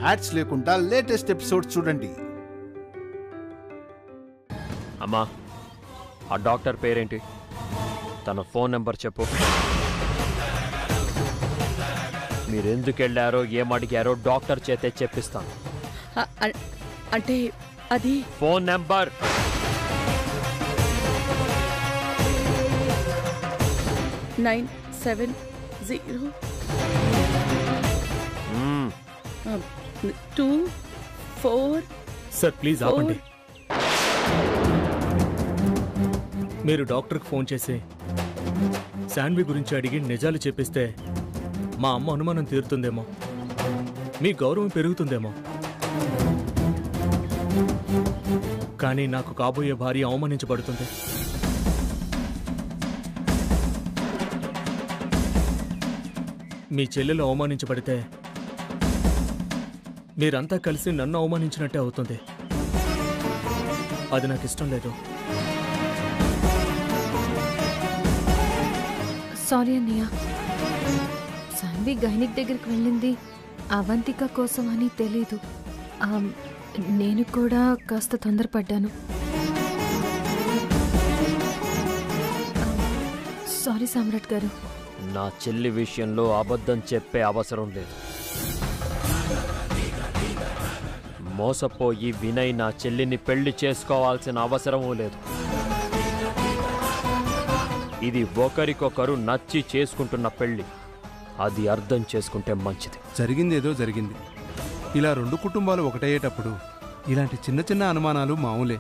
Ads లేకుండా latest episode చూడండి. అమ్మా, ఆ డాక్టర్ పేరేంటి? తన ఫోన్ నెంబర్ చెప్పు. మీరెందుకు వెళ్ళారో ఏమడిగారో డాక్టర్ చేతే చెప్పిస్తాను. అంటే అది phone number. Nine 7 0 2 4. Sir please ఆపండి. మీరు డాక్టర్కి ఫోన్ చేసి శాన్వి గురించి అడిగి నిజాలు చెప్పిస్తే మా అమ్మ అనుమానం తీరుతుందేమో, మీ గౌరవం పెరుగుతుందేమో. కానీ నాకు కాబోయే భార్య అవమానించబడుతుంది. మీ చెల్లెలు అవమానించబడితే మీరంతా కలిసి నన్ను అవమానించినట్టే అవుతుంది. అది నాకు ఇష్టం లేదు. సారీ అన్నయ్య, శాన్వి గైనిక్ దగ్గరికి వెళ్ళింది అవంతిక కోసం అని తెలీదు. నేను కూడా కాస్త తొందరపడ్డాను. సారీ సామ్రాట్ గారు. నా చెల్లి విషయంలో అబద్ధం చెప్పే అవసరం లేదు. మోసపోయి వినయ్ నా చెల్లిని పెళ్లి చేసుకోవాల్సిన అవసరమూ లేదు. ఇది ఒకరికొకరు నచ్చి చేసుకుంటున్న పెళ్లి. అది అర్థం చేసుకుంటే మంచిది. జరిగిందేదో జరిగింది. ఇలా 2 కుటుంబాలు ఒకటయ్యేటప్పుడు ఇలాంటి చిన్న చిన్న అనుమానాలు మామూలే.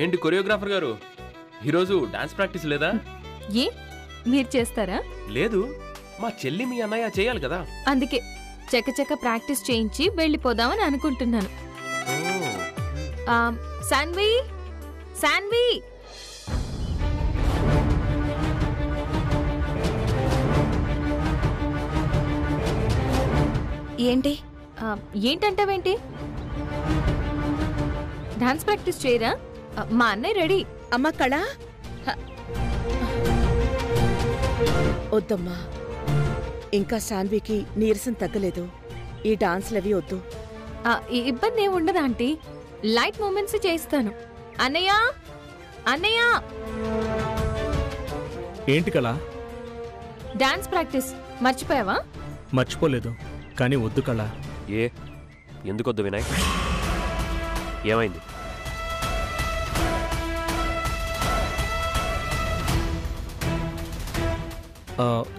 ఏంటి కొరియోగ్రాఫర్ గారు, ఈరోజు డాన్స్ ప్రాక్టీస్ లేదా? ఏ మీరు చేస్తారా? లేదు, మా చెల్లి మీ అన్నయ్య చేయాలి కదా. అందుకే చకచక ప్రాక్టీస్ చేయించి వెళ్ళిపోదామని అనుకుంటున్నాను. శాన్వి, శాన్వి, ఏంటి? ఏంటంటావేంటి? డాన్స్ ప్రాక్టీస్ చేయరా? మా అన్నయ్య రెడీ. అమ్మ కళ, వద్దమ్మా. ఇంకా శాన్వికి నీరసం తగ్గలేదు. ఈ డాన్స్లవి వద్దు. ఇబ్బంది ఏమి ఉండదా ఆంటీ? లైట్ మూమెంట్స్ చేయిస్తాను. అన్నయ్య, అన్నయ్య, ఏంటి కళ? డాన్స్ ప్రాక్టీస్ మర్చిపోయావా? మర్చిపోలేదు, కానీ వద్దు కళ. ఎందుకొద్దు వినయ్? ఏమైంది?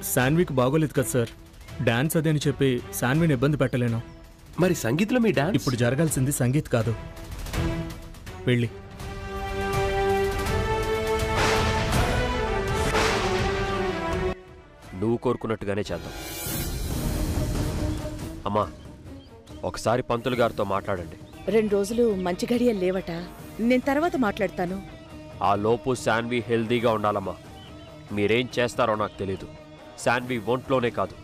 శాన్వికి బాగోలేదు కదా సార్. డాన్స్ అదే అని చెప్పి శాన్విని ఇబ్బంది పెట్టలేను. మరి సంగీత్లో మీ డాన్స్? ఇప్పుడు జరగాల్సింది సంగీత్ కాదు, వెళ్ళి. నువ్వు కోరుకున్నట్టుగానే చేద్దాం. అమ్మా, ఒకసారి పంతులు గారితో మాట్లాడండి. 2 రోజులు మంచి గడియలు లేవట. నేను తర్వాత మాట్లాడతాను. ఆ లోపు శాన్వి హెల్దీగా ఉండాలమ్మా. మీరేం చేస్తారో నాకు తెలీదు. శాన్వి ఒంట్లోనే కాదు,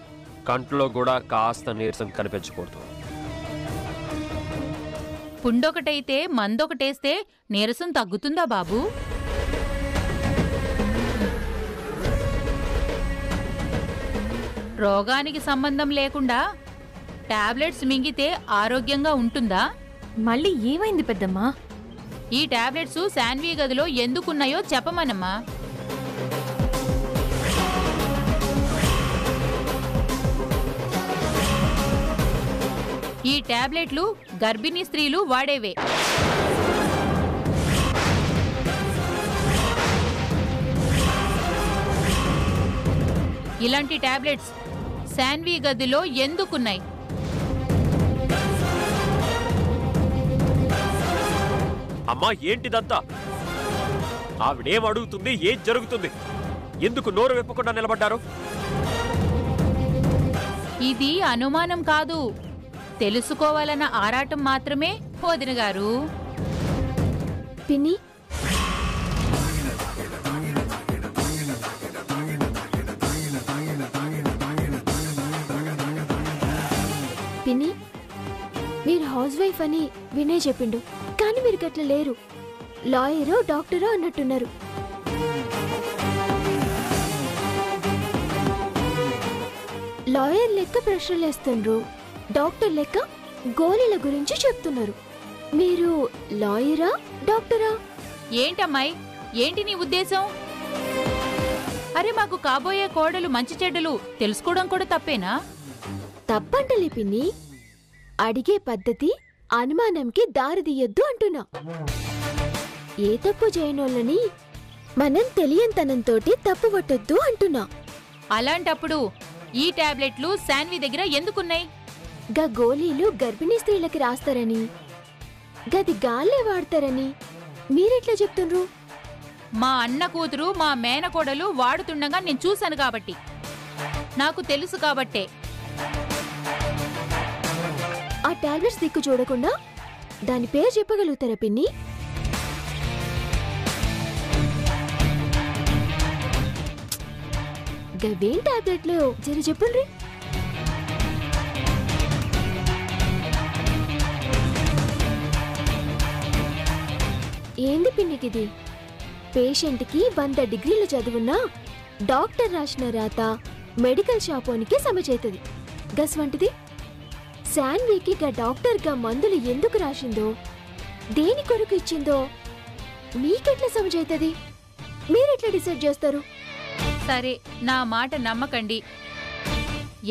కంట్లో కూడా కాస్త నీరసం కనిపించకూడదు. పుండొకటైతే మందొకటేస్తే నీరసం తగ్గుతుందా బాబు? రోగానికి సంబంధం లేకుండా టాబ్లెట్స్ మింగితే ఆరోగ్యంగా ఉంటుందా? మళ్ళీ ఏమైంది పెద్దమ్మా? ఈ టాబ్లెట్స్ శాన్వి గదిలో ఎందుకున్నాయో చెప్పమనమ్మా. ఈ టాబ్లెట్లు గర్భిణీ స్త్రీలు వాడేవే. ఇలాంటి టాబ్లెట్స్ శాన్వి గదిలో ఎందుకున్నాయి? అమ్మా, ఏంటిదంతా? ఆవిడేం అడుగుతుంది? ఏం జరుగుతుంది? ఎందుకు నోరు విప్పకుండా నిలబడ్డారు? ఇది అనుమానం కాదు, తెలుసుకోవాలన్న ఆరాటం మాత్రమే వదిన గారు. పిన్ని, పిన్ని మీరు హౌస్ వైఫ్ అని వినే చెప్పిండు, కానీ మీరు గట్ల లేరు. లాయరో డాక్టరో అన్నట్టున్నారు. లాయర్ లెక్క ప్రశ్నలేస్తుండ్రు, డాక్టర్ లెక్క గోళీల గురించి చెప్తున్నారు. మీరు లాయరా డాక్టరా? ఏంటమ్మాయి, ఏంటి నీ ఉద్దేశం? అరే మాకు కాబోయే కోడలు మంచి చెడ్డలు తెలుసుకోవడం కూడా తప్పేనా? తప్పంటలే పిన్ని, అడిగే పద్ధతి అనుమానంకి దారితీయొద్దు అంటున్నా. ఏ తప్పు చేయనోళ్ళని మనం తెలియంతనంతోటి తప్పు పట్టొద్దు అంటున్నా. అలాంటప్పుడు ఈ టాబ్లెట్లు శాన్వి దగ్గర ఎందుకున్నాయి? గా గోళీలు గర్భిణీ స్త్రీలకి రాస్తారని, గది గాల్లే వాడతారని మీరెట్లా చెప్తుండ్రు? మా అన్న కూతురు మా మేనకోడలు వాడుతుండగా నేను చూశాను కాబట్టి, నాకు తెలుసు కాబట్టే. ఆ టాబ్లెట్స్ దిక్కు చూడకుండా దాని పేరు చెప్పగలుగుతారా పిన్ని? గవేం టాబ్లెట్లు జర చెప్పుండ్రి. ఏంది పిన్నికిది? పేషెంట్కి 100 డిగ్రీలు చదువున్నా డాక్టర్ రాసిన రాత మెడికల్ షాపోనికి సమచైతది. గస్వంటిది శాన్వికి గా డాక్టర్గా మందులు ఎందుకు రాసిందో, దేని కొరకు ఇచ్చిందో మీకెట్లా సమచైతది? మీరెట్లా డిసైడ్ చేస్తారు? సరే, నా మాట నమ్మకండి.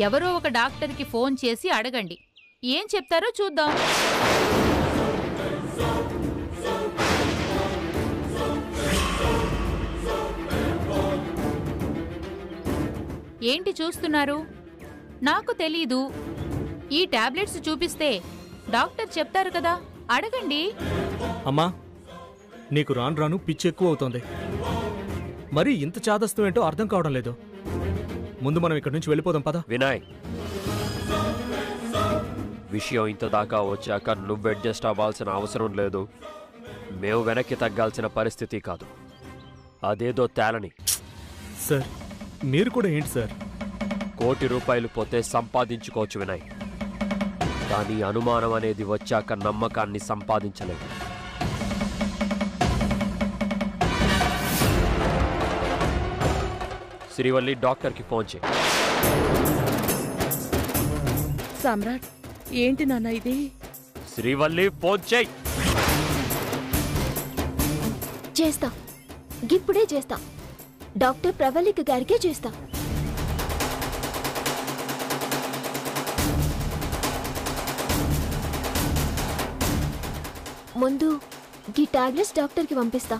ఎవరో ఒక డాక్టర్కి ఫోన్ చేసి అడగండి, ఏం చెప్తారో చూద్దాం. ఏంటి చూస్తున్నారు? నాకు తెలీదు. ఈ టాబ్లెట్స్ చూపిస్తే డాక్టర్ చెప్తారు కదా, అడగండి. అమ్మా, నీకు రాను రాను పిచ్చి ఎక్కువ అవుతోంది. మరి ఇంత చాదస్తం ఏంటో అర్థం కావడం లేదు. ముందు మనం ఇక్కడి నుంచి వెళ్ళిపోదాం పద. వినాయ్, విషయం ఇంత దాకా వచ్చాక నువ్వు అడ్జస్ట్ అవ్వాల్సిన అవసరం లేదు. మేము వెనక్కి తగ్గాల్సిన పరిస్థితి కాదు. అదేదో తేలని. సార్, మీరు కూడా ఏంటి సార్? ₹1 కోటి పోతే సంపాదించుకోవచ్చు వినాయ్, కానీ అనుమానం అనేది వచ్చాక నమ్మకాన్ని సంపాదించలేదు. శ్రీవల్లి, డాక్టర్కి ఫోన్ చేయి. సామ్రాట్, ఏంటి నాన్న ఇది? శ్రీవల్లి, ఫోన్ చేయి. చేస్తా, ఇప్పుడే చేస్తా. డాక్టర్ ప్రవళిక గారికే చేస్తా. ముందు ఈ టాబ్లెట్స్ డాక్టర్కి పంపిస్తా.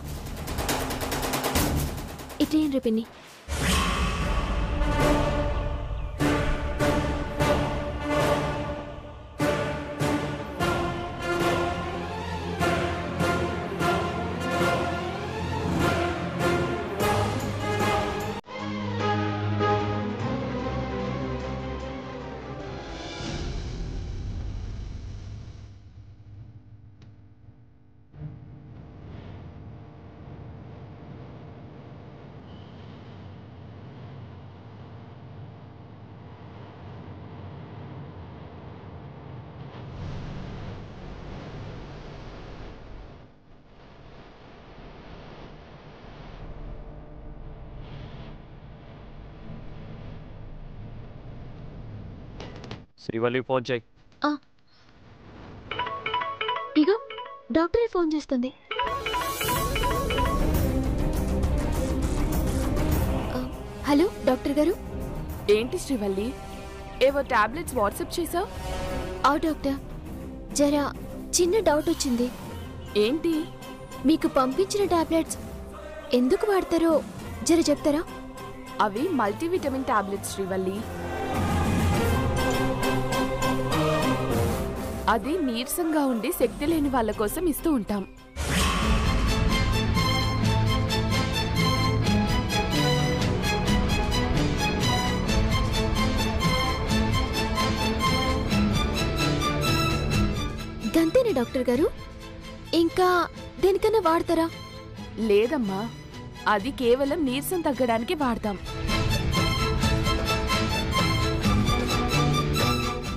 ఇట్లేం రేపిన్ని. శ్రీవల్లి, ఫోన్ చేయి. ఇగో డాక్టరే ఫోన్ చేస్తుంది. హలో డాక్టర్ గారు. ఏంటి శ్రీవల్లి, ఏవో టాబ్లెట్స్ వాట్సాప్ చేసావు? డాక్టర్, జరా చిన్న డౌట్ వచ్చింది. ఏంటి? మీకు పంపించిన టాబ్లెట్స్ ఎందుకు వాడతారో జర చెప్తారా? అవి మల్టీవిటమిన్ టాబ్లెట్స్ శ్రీవల్లి. అది నీరసంగా ఉండి శక్తి లేని వాళ్ళ కోసం ఇస్తూ ఉంటాం. గంతేనా డాక్టర్ గారు? ఇంకా దేనికన్నా వాడతారా? లేదమ్మా, అది కేవలం నీరసం తగ్గడానికి వాడతాం.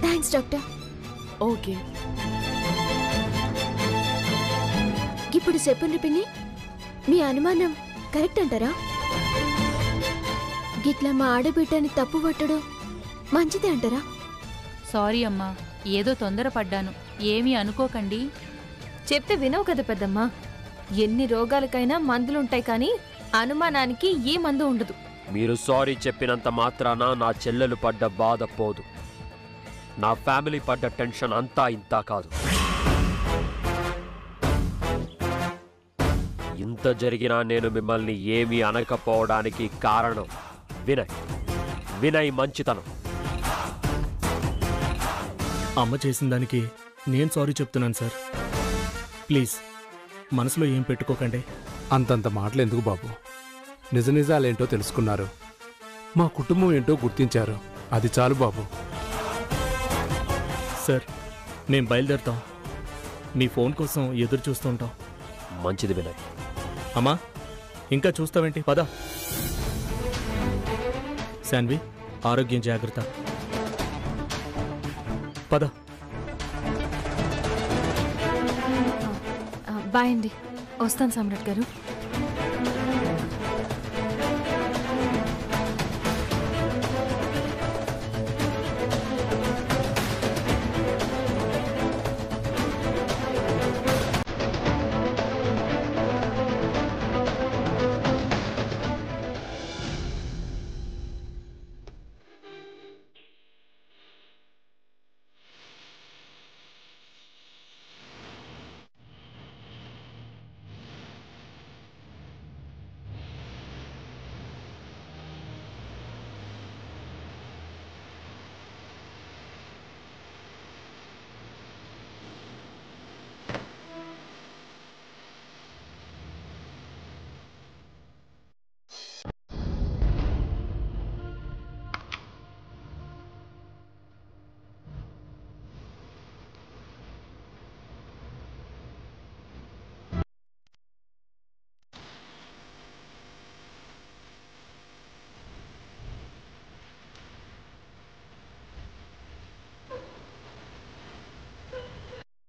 Thanks doctor. ఓకే. ఇప్పుడు చెప్పండి పిన్ని, మీ అనుమానం కరెక్ట్ అంటారా? గిట్లా మా ఆడబిడ్డని తప్పు పట్టడం మంచిదే అంటారా? సారీ అమ్మా, ఏదో తొందరపడ్డాను, ఏమీ అనుకోకండి. చెప్తే వినవు కదా పెద్దమ్మా. ఎన్ని రోగాలకైనా మందులుంటాయి కానీ అనుమానానికి ఏ మందు ఉండదు. మీరు సారీ చెప్పినంత మాత్రాన నా చెల్లెలు పడ్డ బాధ పోదు. నా ఫ్యామిలీ పడ్డ టెన్షన్ అంతా ఇంతా కాదు. ఇంత జరిగినా నేను మిమ్మల్ని ఏమీ అనకపోవడానికి కారణం వినయ్ మంచితనం. అమ్మ చేసిన దానికి నేను సారీ చెప్తున్నాను సార్. ప్లీజ్ మనసులో ఏం పెట్టుకోకండి. అంతంత మాటలు ఎందుకు బాబు? నిజ నిజాలేంటో తెలుసుకున్నారు, మా కుటుంబం ఏంటో గుర్తించారు, అది చాలు బాబు. సార్ మేం బయలుదేరుతాం. మీ ఫోన్ కోసం ఎదురు చూస్తుంటాం. మంచిది వినయ్. అమ్మా ఇంకా చూస్తావేంటి? పద. శాన్వి, ఆరోగ్యం జాగ్రత్త. పద. బాయ్ అండి, వస్తాను సామ్రాట్ గారు.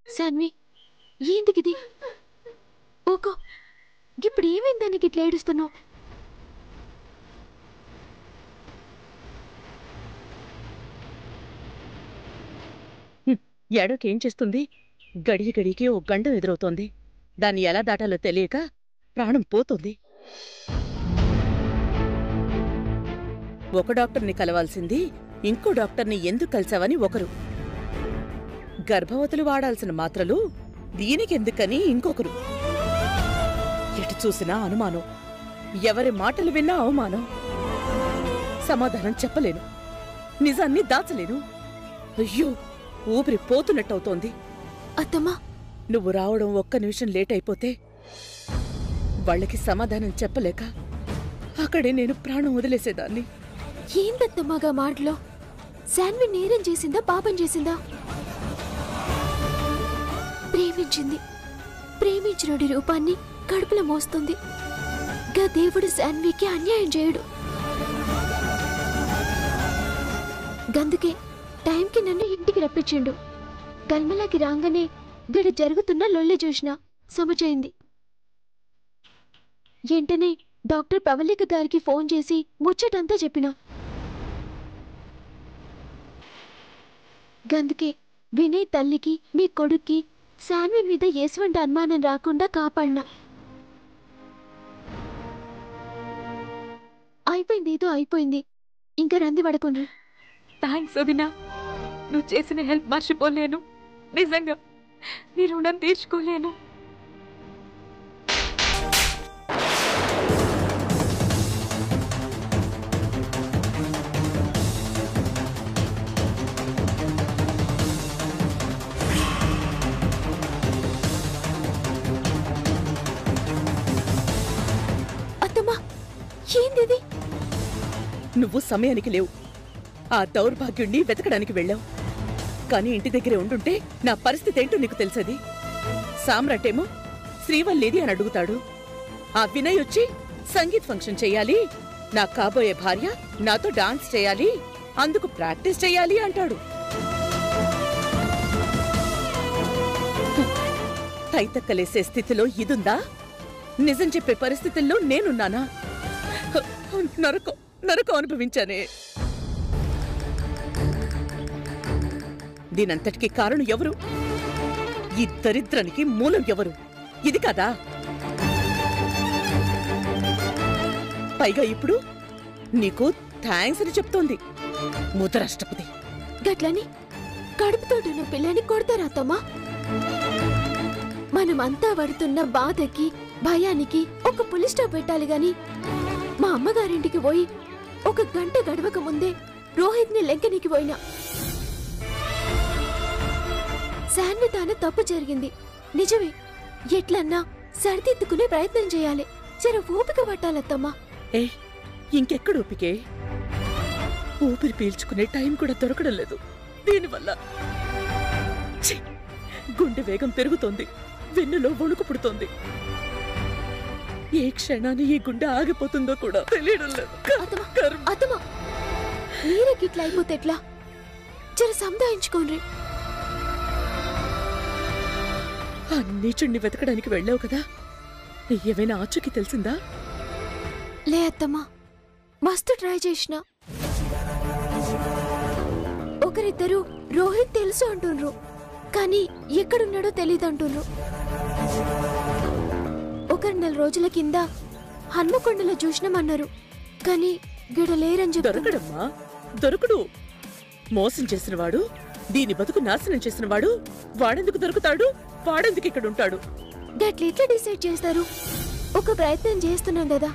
శాన్వి, ఏంటికిది? ఓకో, ఇప్పుడు ఏమైందని గిట్లా ఏడుస్తున్నావు? ఏడోకేం చేస్తుంది? గడియ గడికి ఓ గండం ఎదురవుతోంది. దాన్ని ఎలా దాటాలో తెలియక ప్రాణం పోతుంది. ఒక డాక్టర్ని కలవాల్సింది ఇంకో డాక్టర్ని ఎందుకు కలిసావని ఒకరు, గర్భవతులు వాడాల్సిన మాత్రలు దీనికెందుకని ఇంకొకరు. ఎటు చూసినా అనుమానం, ఎవరి మాటలు విన్నా అవమానం. సమాధానం చెప్పలేను, నిజాన్ని దాచలేను. అయ్యో, ఊపిరి పోతున్నట్టవుతోంది. అత్తమ్మా, నువ్వు రావడం ఒక్క నిమిషం లేట్ అయిపోతే వాళ్ళకి సమాధానం చెప్పలేక అక్కడే నేను ప్రాణం వదిలేసేదాన్ని. ఏందత్తమ్మాగా మాటలో? శాన్వి నేరం చేసిందా, పాపం చేసిందా? ప్రేమించింది. ప్రేమించినోడి రూపాన్ని కడుపులో మోస్తుంది. గా దేవుడు శాన్వికి అన్యాయం చేయడు. గందుకే టైంకి నన్ను ఇంటికి రప్పించిండు. గల్మలాకి రాగానే గడ జరుగుతున్న లొల్లి చూసిన సమచైంది. వెంటనే డాక్టర్ పవలిక గారికి ఫోన్ చేసి ముచ్చటంతా చెప్పినా. గందుకే వినయ్ తల్లికి, మీ కొడుక్కి శాన్వి మీద ఎటువంటి అనుమానం రాకుండా కాపాడినా. అయిపోయింది, ఏదో అయిపోయింది. ఇంకా రంది పడకుండా. థ్యాంక్స్ వదినా, నువ్వు చేసిన హెల్ప్ మర్చిపోలేను. నిజంగా నీ రుణం తీర్చుకోలేను. అత్తమ్మా, ఏంది? నువ్వు సమయానికి లేవు. ఆ దౌర్భాగ్యుణ్ణి వెతకడానికి వెళ్ళావు. కానీ ఇంటి దగ్గరే ఉండుంటే నా పరిస్థితి ఏంటో నీకు తెలుసది. సామ్రాటేమో శ్రీవల్లేది అని అడుగుతాడు. ఆ వినయ్ వచ్చి సంగీత్ ఫంక్షన్ చెయ్యాలి, నా కాబోయే భార్య నాతో డాన్స్ చేయాలి, అందుకు ప్రాక్టీస్ చెయ్యాలి అంటాడు. కైతక్కలేసే స్థితిలో ఇదుందా? నిజం చెప్పే పరిస్థితుల్లో నేనున్నానా? నరకం నరకం అనుభవించానే. దీనంతటికీ కారణం ఎవరు? ఈ దరిద్రానికి మూలం ఎవరు? ఇది కదా. పైగా ఇప్పుడు నీకు థ్యాంక్స్ అని చెప్తోంది ముదరాష్ట్రపతి. గట్లని కడుపుతోటున్న పిల్లని కొడతారా అత్తమ్మా? మనమంతా పడుతున్న బాధకి భయానికి ఒక పులి స్టాప్ పెట్టాలి గాని మా అమ్మగారింటికి పోయి ఒక గంట గడవక ముందే రోహిత్ ని లెంకనికి పోయినా. శాన్వి తాను తప్పు జరిగింది నిజమే. ఎట్లన్నా సరిదిద్దుకునే ప్రయత్నం చేయాలి. జర ఓపిక పట్టాలత్తమ్మా. ఏ ఇంకెక్కడ ఓపికే? ఊపిరి పీల్చుకునే టైం కూడా దొరకడం లేదు దీనివల్ల. ఛీ! గుండె వేగం పెరుగుతోంది, వెన్నులో వణుకు పుడుతోంది. ఏ క్షణాన్ని ఈ గుండె ఆగిపోతుందో కూడా తెలియడం లేదు. అత్తమ్మా మీరే గిట్లా అయిపోతే ఎట్లా? జర సంధాయించుకోండి. ఆ నీచుణ్ణి వెతకడానికి వెళ్ళావు కదా, ఏమైనా ఆచూకీ తెలిసిందా? లే అత్తమ్మా, మస్తు ట్రై చేసిన. ఒకరిద్దరు రోహిత్ తెలుసు అంటుండ్రు, కానీ ఎక్కడున్నాడో తెలీదు అంటుండ్రు. ఒకరు 4 రోజుల కింద హన్మకొండలో చూసినామన్నారు, కానీ గిడ లేరని చెప్పి. దొరకడమ్మా, దొరకడు. మోసం చేసినవాడు, దీని బతుకు నాశనం చేసినవాడు వాడెందుకు దొరుకుతాడు? వాడెందుకు ఇక్కడ ఉంటాడు? గట్ల ఎట్లా డిసైడ్ చేస్తారు? ఒక ప్రయత్నం చేస్తున్నాం కదా,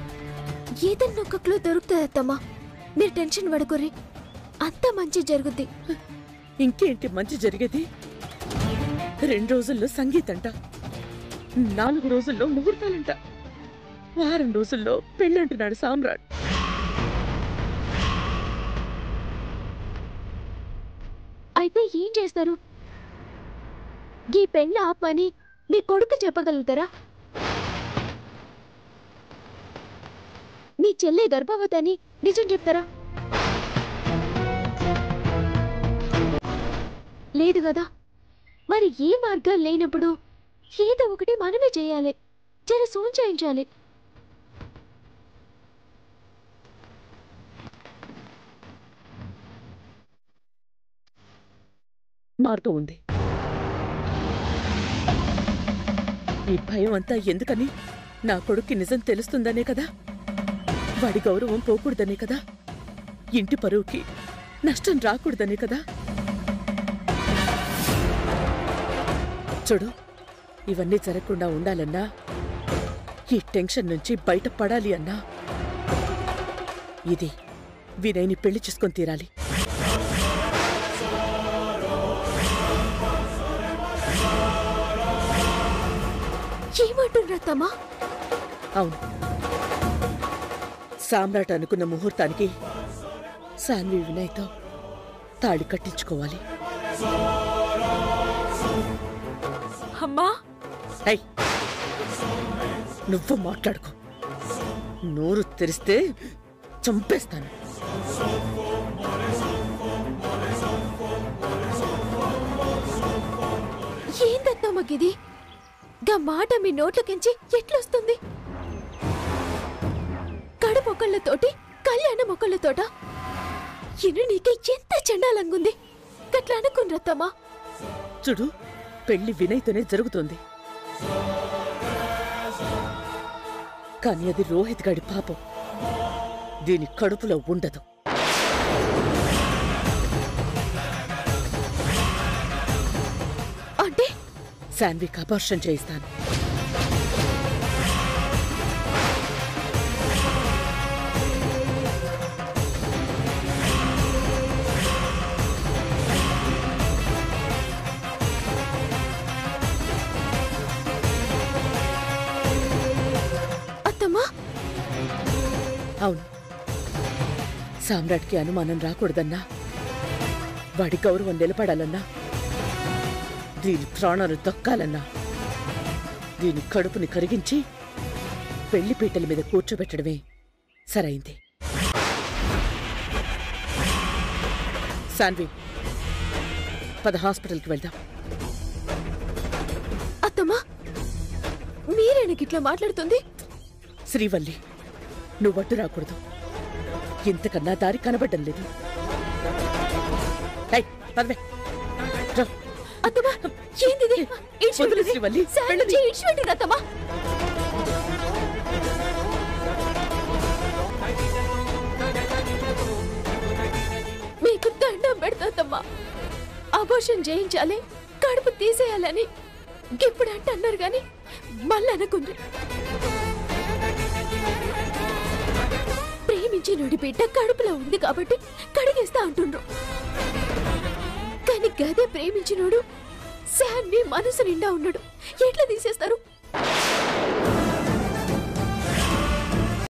ఏదన్నా ఒక క్లూ దొరుకుతుంది అత్తమ్మా. మీరు టెన్షన్ పడుకోర్రి, అంతా మంచి జరుగుద్ది. ఇంకేంటి మంచి జరిగేది? 2 రోజుల్లో సంగీతంట, 4 రోజుల్లో ముహూర్తాలంట, వారం రోజుల్లో పెళ్ళంటున్నాడు సామ్రాట్. అయితే ఏం చేస్తారు? ఈ పెళ్ళి ఆపని మీ కొడుకు చెప్పగలుగుతారా? మీ చెల్లె గర్భవతి అని నిజం చెప్తారా? లేదు కదా. మరి ఏ మార్గాలు లేనప్పుడు ఏదో ఒకటి మనమే చేయాలి. జర సూచించాలి. మార్గం ఉంది. ఈ భయం అంతా ఎందుకని? నా కొడుక్కి నిజం తెలుస్తుందనే కదా, వాడి గౌరవం పోకూడదనే కదా, ఇంటి పరువుకి నష్టం రాకూడదనే కదా. చూడు, ఇవన్నీ జరగకుండా ఉండాలన్నా, ఈ టెన్షన్ నుంచి బయటపడాలి అన్నా, ఇది వినయ్ని పెళ్లి చేసుకొని తీరాలి. ఏమంటున్నారమ్మా? అవును, సామ్రాట్ అనుకున్న ముహూర్తానికి సాన్వి వినయ్తో తాళి కట్టించుకోవాలి. అమ్మా, నువ్వు మాట్లాడుకో. నోరు తెరిస్తే చంపేస్తాను. ఏందత్తమ్మకిది? గా మాట మీ నోట్లకించి ఎట్లొస్తుంది? కడుమొక్కళ్లతోటి కళ్యాణ మొక్కళ్లతోట ఇను నీకే ఎంత చండాలంగుంది. గట్లా అనుకున్నత్తమ్మా. చూడు, పెళ్లి వినయ్తోనే జరుగుతోంది, కానీ అది రోహిత్ గాడి పాపం. దీని కడుపులో ఉండదు. అంటే శాన్వికి అబార్షన్ చేయిస్తాను. అత్తమ్మా, అవును, సామ్రాట్కి అనుమానం రాకూడదన్నా, వాడి గౌరవం నిలబడాలన్నా, దీని ప్రాణాలు దక్కాలన్నా, దీని కడుపుని కరిగించి పెళ్లిపీటల మీద కూర్చోబెట్టడమే సరైంది. సాన్వి, పద హాస్పిటల్కి వెళ్దాం. అత్తమ్మా, మీరేనకి ఇట్లా మాట్లాడుతుంది? శ్రీవల్లి, నువ్వు అడ్డు రాకూడదు. ఇంతకన్నా దారి కనబడ్డం లేదు. ఏయ్, పదవే. రా. అత్తమ్మా, ఏందిది? వదిలు శ్రీవల్లి, వెళ్ళని. అత్తమ్మా, మీకు దండం పెడతామ్మా. అబోర్షన్ చేయించాలి, కడుపు తీసేయాలని ఇప్పుడు అన్నారు గాని మళ్ళీ అనుకుంది. ప్రేమించినోడి బిడ్డ కడుపులో ఉంది కాబట్టి కడిగేస్తా అంటుండ్రు. కానీ గదే ప్రేమించినోడు శాన్వి మనసు నిండా ఉన్నాడు. ఎట్లా తీసేస్తారు?